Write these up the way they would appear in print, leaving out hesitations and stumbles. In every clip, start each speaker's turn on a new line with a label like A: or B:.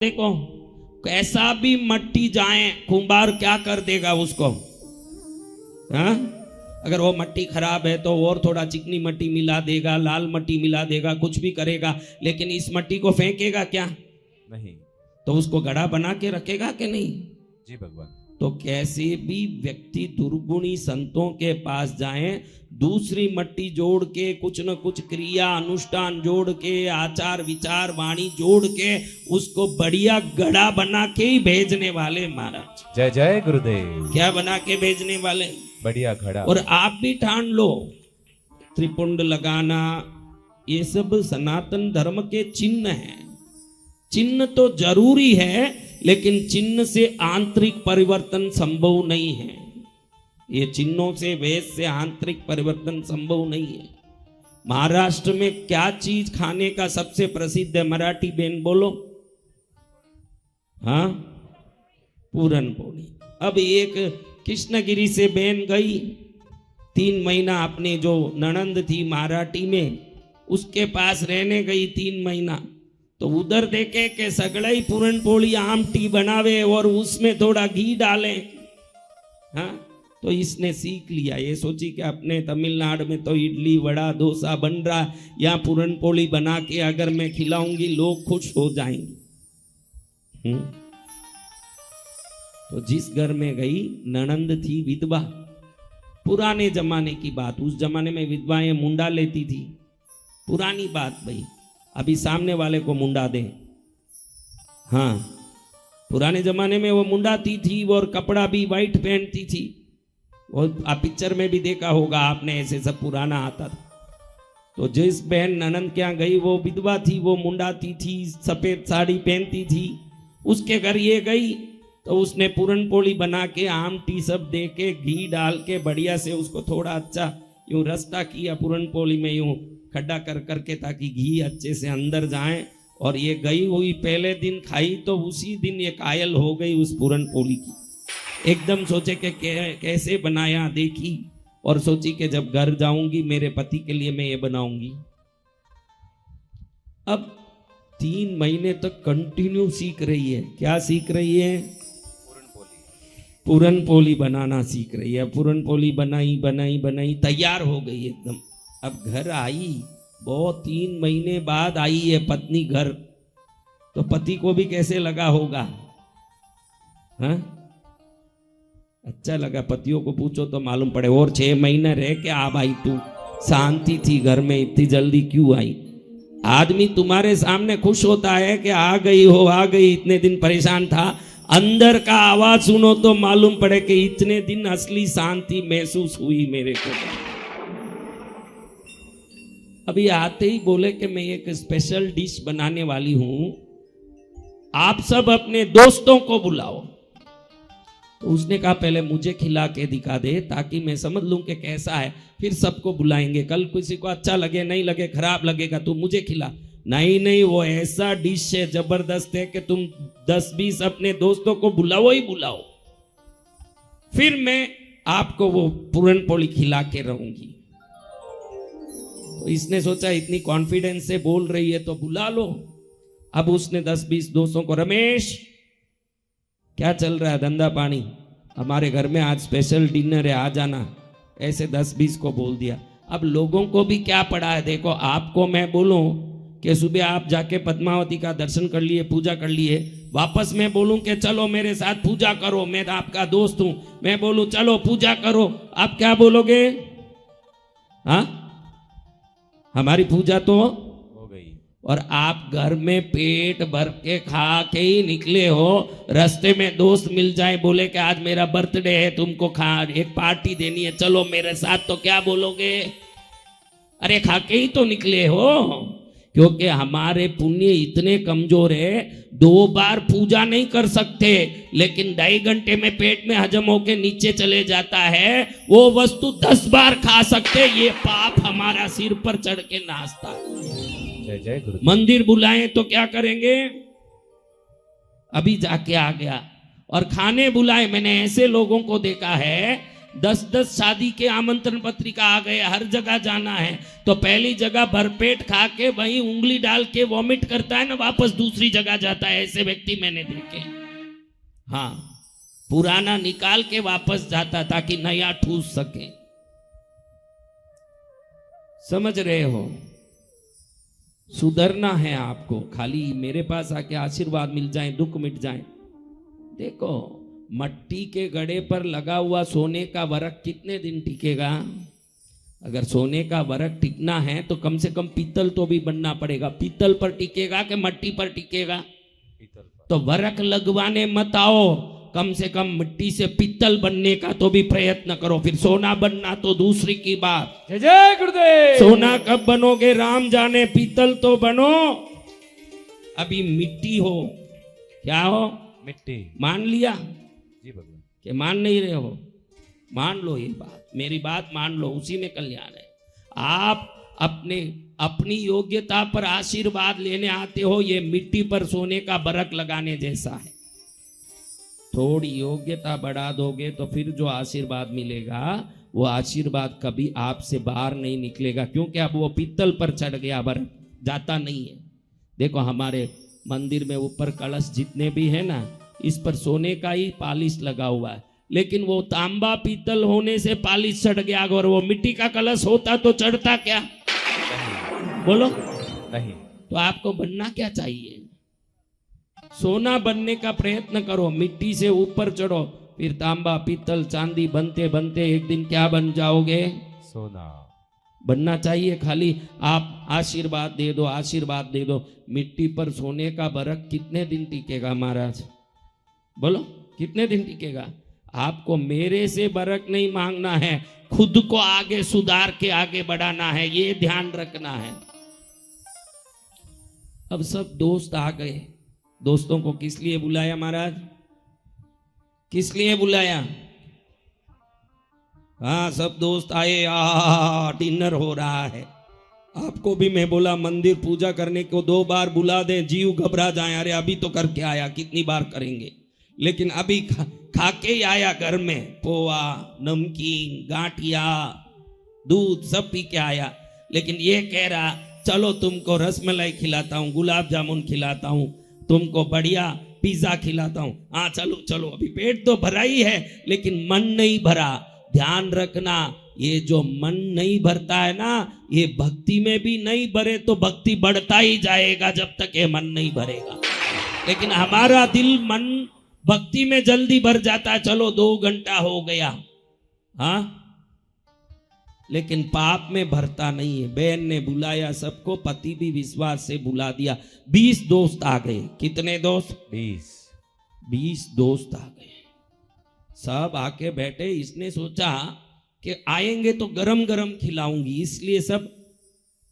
A: देखो कैसा भी मट्टी जाए कुंभार क्या कर देगा उसको। हाँ, अगर वो मट्टी खराब है तो और थोड़ा चिकनी मट्टी मिला देगा, लाल मट्टी मिला देगा, कुछ भी करेगा, लेकिन इस मट्टी को फेंकेगा क्या? नहीं। तो उसको गढ़ा बना के रखेगा कि नहीं? जी भगवान। तो कैसे भी व्यक्ति दुर्गुणी संतों के पास जाए, दूसरी मट्टी जोड़ के कुछ न कुछ क्रिया अनुष्ठान जोड़ के आचार विचार वाणी जोड़ के उसको बढ़िया गढ़ा बना के ही भेजने वाले महाराज।
B: जय जय गुरुदेव।
A: क्या बना के भेजने वाले?
B: बढ़िया घड़ा।
A: और आप भी ठान लो, त्रिपुंड लगाना ये सब सनातन धर्म के चिन्ह हैं। चिन्ह तो जरूरी है, लेकिन चिन्ह से आंतरिक परिवर्तन संभव नहीं है। ये चिन्हों से वेश से आंतरिक परिवर्तन संभव नहीं है। महाराष्ट्र में क्या चीज खाने का सबसे प्रसिद्ध है? मराठी बेन बोलो। हाँ, पूरन पोली। अब एक कृष्णगिरी से बेन गई, 3 महीना अपने जो ननंद थी मराठी में उसके पास रहने गई 3 महीना, तो उधर देखे कि सगड़ई पूरन पोली आमटी बनावे और उसमें थोड़ा घी डाले। हाँ, तो इसने सीख लिया, ये सोची कि अपने तमिलनाडु में तो इडली वड़ा डोसा बन रहा, यहाँ पूरन पोली बना के अगर मैं खिलाऊंगी लोग खुश हो जाएंगे। तो जिस घर में गई, ननंद थी विधवा, पुराने जमाने की बात, उस जमाने में विधवाएं मुंडा लेती थी, पुरानी बात भाई, अभी सामने वाले को मुंडा दे। हाँ, पुराने जमाने में वो मुंडाती थी और कपड़ा भी वाइट पहनती थी, और आप पिक्चर में भी देखा होगा आपने, ऐसे सब पुराना आता था। तो जिस बहन ननंद के यहाँ गई वो विधवा थी, वो मुंडाती थी, सफेद साड़ी पहनती थी, उसके घर ये गई तो उसने पूरन पोली बना के आमटी सब दे के घी डाल के बढ़िया से उसको थोड़ा अच्छा यूं रस्ता किया पूरन पोली में, यूं खड्डा कर करके ताकि घी अच्छे से अंदर जाए। और ये गई हुई पहले दिन खाई तो उसी दिन ये कायल हो गई उस पूरन पोली की। एकदम सोचे कि कैसे बनाया देखी, और सोची कि जब घर जाऊंगी मेरे पति के लिए मैं ये बनाऊंगी। अब 3 महीने तक कंटिन्यू सीख रही है। क्या सीख रही है? पूरन पोली बनाना सीख रही है। पूरन पोली बनाई बनाई बनाई तैयार हो गई एकदम। अब घर आई, बहुत 3 महीने बाद आई है पत्नी घर, तो पति को भी कैसे लगा होगा? हाँ, अच्छा लगा। पतियों को पूछो तो मालूम पड़े। और 6 महीने रह के आ भाई, तू शांति थी घर में, इतनी जल्दी क्यों आई? आदमी तुम्हारे सामने खुश होता है कि आ गई हो, आ गई, इतने दिन परेशान था, अंदर का आवाज सुनो तो मालूम पड़े कि इतने दिन असली शांति महसूस हुई मेरे को। अभी आते ही बोले कि मैं एक स्पेशल डिश बनाने वाली हूं, आप सब अपने दोस्तों को बुलाओ। तो उसने कहा पहले मुझे खिला के दिखा दे ताकि मैं समझ लूं कि कैसा है, फिर सबको बुलाएंगे। कल किसी को अच्छा लगे नहीं लगे खराब लगेगा, तू मुझे खिला। नहीं नहीं, वो ऐसा डिश है, जबरदस्त है कि तुम 10-20 अपने दोस्तों को बुलाओ ही बुलाओ, फिर मैं आपको वो पूरन पोली खिला के रहूंगी। तो इसने सोचा इतनी कॉन्फिडेंस से बोल रही है तो बुला लो। अब उसने 10-20 दोस्तों को, रमेश क्या चल रहा है धंधा पानी, हमारे घर में आज स्पेशल डिनर है, आ जाना, ऐसे 10-20 को बोल दिया। अब लोगों को भी क्या पड़ा है, देखो आपको मैं बोलूं कि सुबह आप जाके पद्मावती का दर्शन कर लिए, पूजा कर लिए, वापस मैं बोलूं कि चलो मेरे साथ पूजा करो, मैं आपका दोस्त हूं, मैं बोलूं चलो पूजा करो, आप क्या बोलोगे? हाँ, हमारी पूजा तो हो गई, और आप घर में पेट भर के खा के ही निकले हो, रास्ते में दोस्त मिल जाए बोले कि आज मेरा बर्थडे है, तुमको एक पार्टी देनी है, चलो मेरे साथ, तो क्या बोलोगे? अरे खा के ही तो निकले हो। क्योंकि हमारे पुण्य इतने कमजोर है, 2 बार पूजा नहीं कर सकते, लेकिन 2.5 घंटे में पेट में हजम होके नीचे चले जाता है, वो वस्तु 10 बार खा सकते। ये पाप हमारा सिर पर चढ़ के नाचता है।
B: जय जय गुरु।
A: मंदिर बुलाएं तो क्या करेंगे? अभी जाके आ गया। और खाने बुलाए, मैंने ऐसे लोगों को देखा है 10-10 शादी के आमंत्रण पत्रिका आ गए, हर जगह जाना है, तो पहली जगह भरपेट खा के वहीं उंगली डाल के वॉमिट करता है ना, वापस दूसरी जगह जाता है। ऐसे व्यक्ति मैंने देखे। हाँ, पुराना निकाल के वापस जाता ताकि नया ठूस सके। समझ रहे हो? सुधरना है आपको, खाली मेरे पास आके आशीर्वाद मिल जाए, दुख मिट जाए। देखो, मट्टी के गड़े पर लगा हुआ सोने का वरक कितने दिन टिकेगा? अगर सोने का वरक टिकना है तो कम से कम पीतल तो भी बनना पड़ेगा। पीतल पर टिकेगा कि मट्टी पर टिकेगा? पीतल पर। तो वरक लगवाने मत आओ, कम से कम मिट्टी से पीतल बनने का तो भी प्रयत्न करो। फिर सोना बनना तो दूसरी की बात।
B: जय जय गुरुदेव।
A: सोना कब बनोगे राम जाने, पीतल तो बनो। अभी मिट्टी हो, क्या हो? मिट्टी। मान लिया जी भगवान कि मान नहीं रहे हो? मान लो ये बात, मेरी बात मान लो, उसी में कल्याण है। आप अपनी योग्यता पर आशीर्वाद लेने आते हो, ये मिट्टी पर सोने का बरक लगाने जैसा है। थोड़ी योग्यता बढ़ा दोगे तो फिर जो आशीर्वाद मिलेगा वो आशीर्वाद कभी आपसे बाहर नहीं निकलेगा, क्योंकि अब वो पीतल पर चढ़ गया, बरक जाता नहीं है। देखो, हमारे मंदिर में ऊपर कलश जितने भी है ना, इस पर सोने का ही पालिश लगा हुआ है, लेकिन वो तांबा पीतल होने से पालिश चढ़ गया। अगर वो मिट्टी का कलश होता तो चढ़ता क्या? बोलो नहीं। तो आपको बनना क्या चाहिए? सोना बनने का प्रयत्न करो, मिट्टी से ऊपर चढ़ो, फिर तांबा पीतल चांदी बनते बनते एक दिन क्या बन जाओगे? सोना बनना चाहिए। खाली आप आशीर्वाद दे दो, आशीर्वाद दे दो। मिट्टी पर सोने का बरक कितने दिन टिकेगा महाराज? बोलो कितने दिन टिकेगा? आपको मेरे से बरक नहीं मांगना है, खुद को आगे सुधार के आगे बढ़ाना है, ये ध्यान रखना है। अब सब दोस्त आ गए। दोस्तों को किस लिए बुलाया महाराज? किस लिए बुलाया? हाँ, सब दोस्त आए, डिनर हो रहा है। आपको भी मैं बोला मंदिर पूजा करने को 2 बार बुला दें, जीव घबरा जाए, अरे अभी तो करके आया, कितनी बार करेंगे। लेकिन अभी खा के ही आया, घर में पोहा, नमकीन, गांठिया, दूध सब पी के आया। लेकिन ये कह रहा चलो तुमको रसमलाई खिलाता हूँ, गुलाब जामुन खिलाता हूँ, तुमको बढ़िया पिज्जा खिलाता हूँ। हाँ चलो चलो, अभी पेट तो भरा ही है लेकिन मन नहीं भरा। ध्यान रखना, ये जो मन नहीं भरता है ना, ये भक्ति में भी नहीं भरे तो भक्ति बढ़ता ही जाएगा जब तक ये मन नहीं भरेगा। लेकिन हमारा दिल मन भक्ति में जल्दी भर जाता है, चलो 2 घंटा हो गया, हाँ, लेकिन पाप में भरता नहीं है। बहन ने बुलाया सबको, पति भी विश्वास से बुला दिया। 20 दोस्त आ गए। कितने दोस्त? 20 दोस्त आ गए। सब आके बैठे। इसने सोचा कि आएंगे तो गरम गरम खिलाऊंगी, इसलिए सब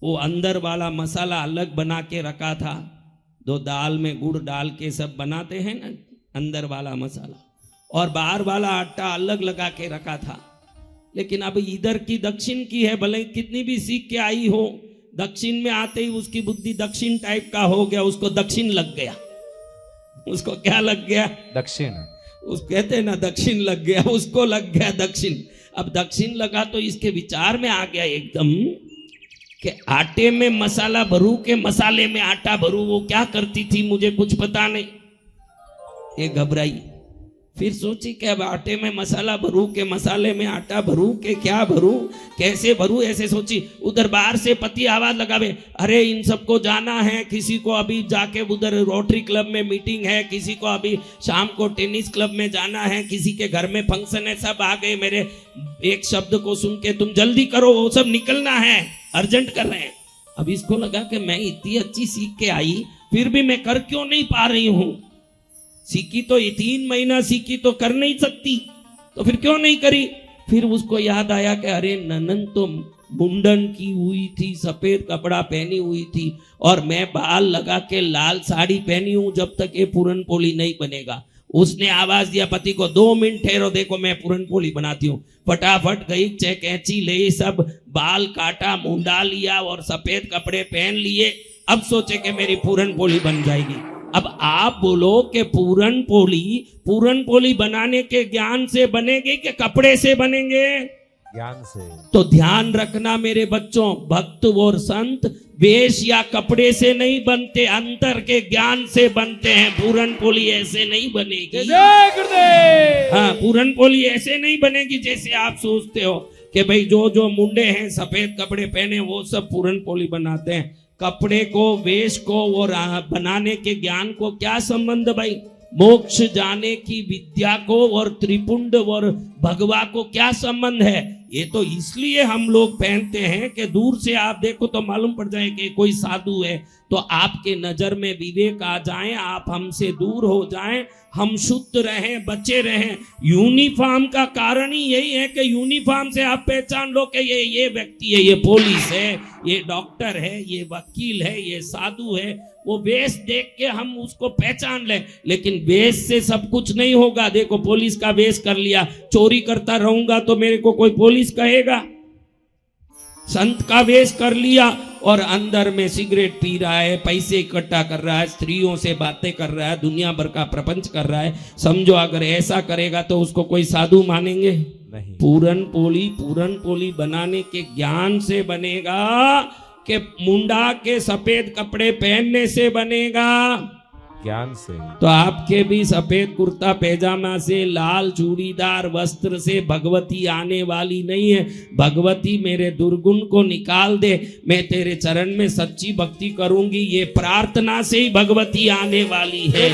A: वो अंदर वाला मसाला अलग बना के रखा था। 2 दाल में गुड़ डाल के सब बनाते हैं ना, अंदर वाला मसाला, और बाहर वाला आटा अलग लगा के रखा था। लेकिन अब इधर की दक्षिण की है, भले कितनी भी सीख के आई हो, दक्षिण में आते ही उसकी बुद्धि दक्षिण टाइप का हो गया, उसको दक्षिण लग गया। उसको क्या लग गया? दक्षिण। उस कहते हैं ना दक्षिण लग गया, उसको लग गया दक्षिण। अब दक्षिण लगा तो इसके विचार में आ गया एकदम कि आटे में मसाला भरू के मसाले में आटा भरू। वो क्या करती थी मुझे कुछ पता नहीं। ये घबराई, फिर सोची कि अब आटे में मसाला भरू के मसाले में आटा भरू के क्या भरू, कैसे भरू, ऐसे सोची। उधर बाहर से पति आवाज लगावे, अरे इन सबको जाना है, किसी को अभी जाके उधर रोटरी क्लब में मीटिंग है, किसी को अभी शाम को टेनिस क्लब में जाना है, किसी के घर में फंक्शन है, सब आ गए। मेरे एक शब्द को सुन के तुम जल्दी करो, वो सब निकलना है, अर्जेंट कर रहे हैं। अब इसको लगा कि मैं इतनी अच्छी सीख के आई, फिर भी मैं कर क्यों नहीं पा रही हूं? सीखी तो 3 महीना सीखी तो कर नहीं सकती, तो फिर क्यों नहीं करी? फिर उसको याद आया कि अरे ननन तो मुंडन की हुई थी, सफेद कपड़ा पहनी हुई थी, और मैं बाल लगा के लाल साड़ी पहनी हूं, जब तक ये पूरन पोली नहीं बनेगा। उसने आवाज दिया पति को, 2 मिनट ठहरो, देखो मैं पूरन पोली बनाती हूँ। फटाफट गई, कैंची ले, सब बाल काटा, मुंडा लिया और सफेद कपड़े पहन लिए। अब सोचे कि मेरी पूरन पोली बन जाएगी। अब आप बोलो कि पूरन पोली बनाने के ज्ञान से बनेगी कि कपड़े से बनेंगे?
B: ज्ञान से।
A: तो ध्यान रखना मेरे बच्चों, भक्त और संत वेश या कपड़े से नहीं बनते, अंतर के ज्ञान से बनते हैं। पूरन पोली ऐसे नहीं बनेगी।
C: जय गुरुदेव।
A: हाँ, पूरन पोली ऐसे नहीं बनेगी जैसे आप सोचते हो कि भाई जो मुंडे हैं सफेद कपड़े पहने वो सब पूरन पोली बनाते हैं। कपड़े को, वेश को और बनाने के ज्ञान को क्या संबंध भाई? मोक्ष जाने की विद्या को और त्रिपुंड और भगवा को क्या संबंध है? ये तो इसलिए हम लोग पहनते हैं कि दूर से आप देखो तो मालूम पड़ जाए कि कोई साधु है, तो आपके नजर में विवेक आ जाए, आप हमसे दूर हो जाएं, हम शुद्ध रहें, बचे रहें। यूनिफॉर्म का कारण ही यही है कि यूनिफॉर्म से आप पहचान लो कि ये व्यक्ति है, ये पुलिस है, ये डॉक्टर है, ये वकील है, ये साधु है। वो वेश देख के हम उसको पहचान लें, लेकिन वेश से सब कुछ नहीं होगा। देखो, पुलिस का वेश कर लिया, चोरी करता रहूंगा तो मेरे को कोई पुलिस कहेगा? संत का वेश कर लिया और अंदर में सिगरेट पी रहा है, पैसे इकट्ठा कर रहा है, स्त्रियों से बातें कर रहा है, दुनिया भर का प्रपंच कर रहा है, समझो अगर ऐसा करेगा तो उसको कोई साधु मानेंगे?
B: नहीं।
A: पूरन पोली बनाने के ज्ञान से बनेगा कि मुंडा के सफेद कपड़े पहनने से बनेगा?
B: ज्ञान से।
A: तो आपके भी सफेद कुर्ता पैजामा से, लाल चूड़ीदार वस्त्र से भगवती आने वाली नहीं है। भगवती मेरे दुर्गुण को निकाल दे, मैं तेरे चरण में सच्ची भक्ति करूंगी, ये प्रार्थना से ही भगवती आने वाली है।